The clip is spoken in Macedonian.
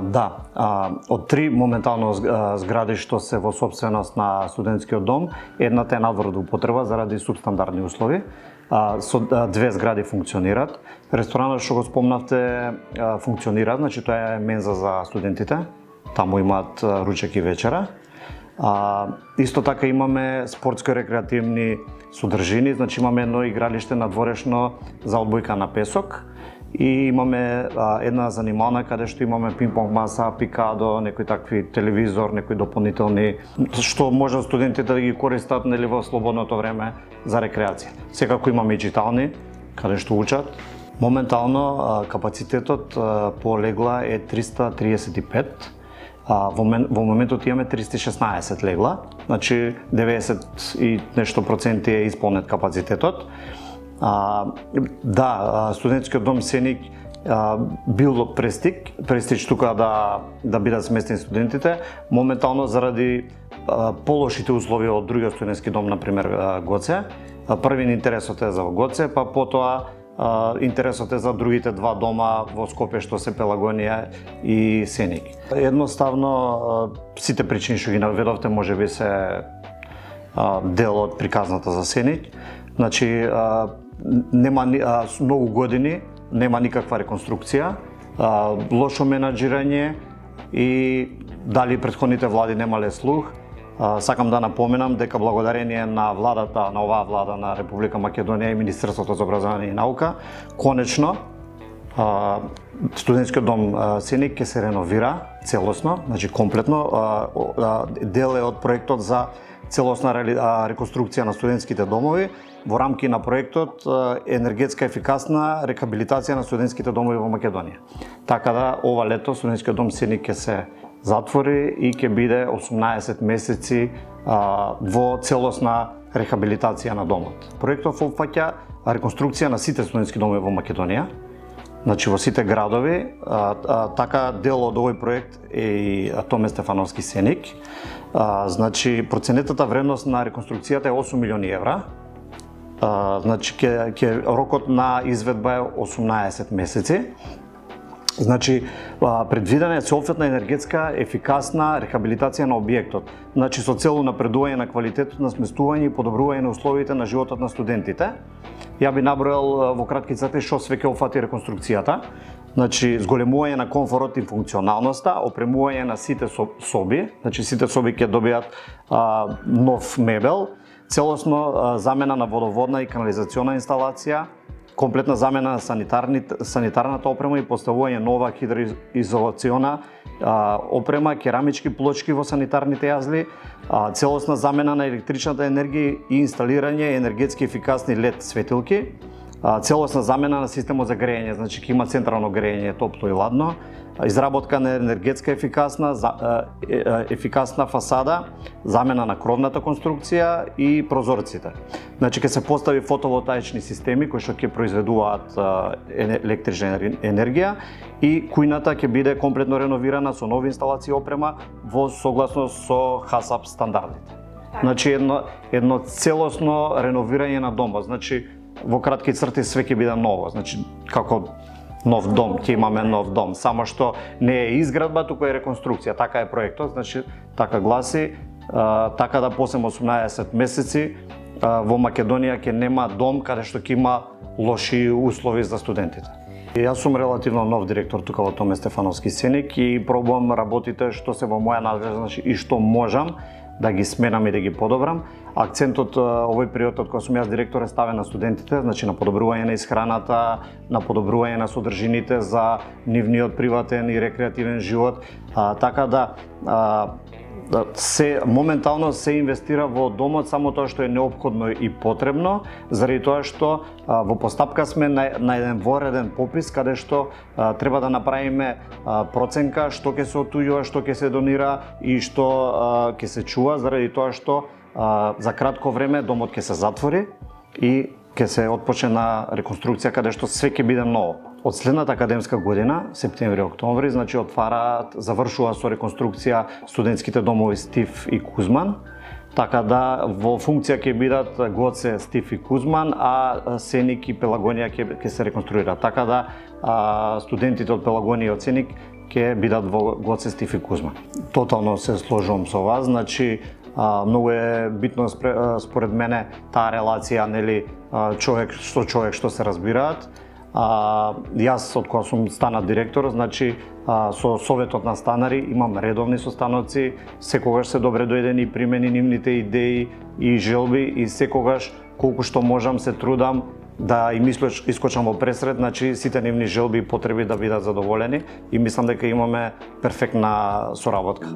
Да, од 3 моментално згради што се во сопственост на студентскиот дом, едната е надвор од употреба заради субстандардни услови. Со 2 згради функционираат. Ресторанот што го спомнавте функционира, значи тоа е менза за студентите. Таму имаат ручек и вечера. Исто така имаме спортско-рекреативни содржини, значи имаме едно игралиште надворешно за одбојка на песок и имаме една занимална каде што имаме пинг-понг маса, пикадо, некои такви телевизор, некои дополнителни што може студентите да ги користат нели во слободното време за рекреација. Секако имаме и читални каде што учат. Моментално капацитетот по легла е 335. Во моментот имаме 316 легла, значи 90 и нешто проценти е исполнет капацитетот. Да, студентскиот дом Сеник бил престиж тука да бидат сместени студентите. Моментално заради полошите услови од другиот студентски дом, например Гоце, првин интересот е за Гоце, па потоа интересот е за другите 2 дома во Скопје што се Пелагонија и Сеник. Едноставно сите причини што ги наведовте можеби се дел од приказната за Сеник. Значи нема многу години, нема никаква реконструкција, лошо менаџирање и дали претходните влади немале слух. Сакам да напоменам дека благодарение на владата, на оваа влада на Република Македонија и Министерството за образование и наука, конечно студентскиот дом Сеник ќе се реновира целосно, значи комплетно. Дел е од проектот за целосна реконструкција на студентските домови. Во рамки на проектот енергетска ефикасна рехабилитација на студентските домови во Македонија. Така да ова лето студентскиот дом Сеник ќе се затвори и ќе биде 18 месеци во целосна рехабилитација на домот. Проектот опфаќа реконструкција на сите студентски домови во Македонија, значи во сите градови. Така дел од овој проект е и Томе Стефановски Сеник. Значи проценетата вредност на реконструкцијата е 8 милиони евра. Значи рокот на изведба е 18 месеци. Значи предвидена е соопфатна енергетска ефикасна рехабилитација на објектот. Значи со цел напредување на квалитетот на сместување и подобрување на условите на животот на студентите. Ја би набројал во кратки црти што све ќе опфати реконструкцијата. Значи зголемување на комфорот и функционалноста, опремување на сите соби, значи сите соби ќе добијат нов мебел, целосно замена на водоводна и канализациона инсталација, комплетна замена на санитарната опрема и поставување нова хидроизолациона опрема, керамички плочки во санитарните јазли, целосна замена на електричната енергија и инсталирање енергетски ефикасни LED светилки, целосна замена на системот за грејење, значи ќе има централно грејење, топло и ладно, изработка на енергетска ефикасна фасада, замена на кровната конструкција и прозорците. Значи ќе се постави фотоволтаични системи кои што ќе произведуваат електрична енергија и кујната ќе биде комплетно реновирана со нови инсталации и опрема во согласност со ХАСАП стандардите. Значи едно целосно реновирање на домот, значи во кратки црти све ќе биде ново, значи како нов дом, ќе имаме нов дом, само што не е изградба, туку е реконструкција, така е проектот, значи така гласи, така да после 18 месеци во Македонија ќе нема дом каде што ќе има лоши услови за студентите. Јас сум релативно нов директор тука во Томе Стефановски Сеник и пробувам работите што се во моја надлежност и што можам да ги сменам и да ги подобрам. Акцентот овој период од кога сум јас директор е ставен на студентите, значи на подобрување на исхраната, на подобрување на содржините за нивниот приватен и рекреативен живот, така да моментално се инвестира во домот само тоа што е неопходно и потребно, заради тоа што во постапка сме на еден вореден попис каде што треба да направиме проценка што ќе се отуѓува, што ќе се донира и што ќе се чува, заради тоа што за кратко време домот ќе се затвори и ќе се отпочне на реконструкција каде што све ќе биде ново. Од следната академска година, септември-октомври, значи завршува со реконструкција студентските домови Стив и Кузман, Така да во функција ќе бидат Гоце, Стиф и Кузман, а Сеник и Пелагонија ќе се реконструираат. Така да студентите од Пелагонија и од Сеник ќе бидат во Гоце, Стиф и Кузман. Тотално се сложувам со вас, значи многу е битно според мене таа релација, нели, човек што се разбираат. Јас од кога сум станат директор, значи со советот на станари имам редовни состаноци, секогаш се добре дојдени и примени нивните идеи и желби и секогаш колку што можам се трудам да им искочам во пресред, значи сите нивни желби и потреби да бидат задоволени и мислам дека имаме перфектна соработка.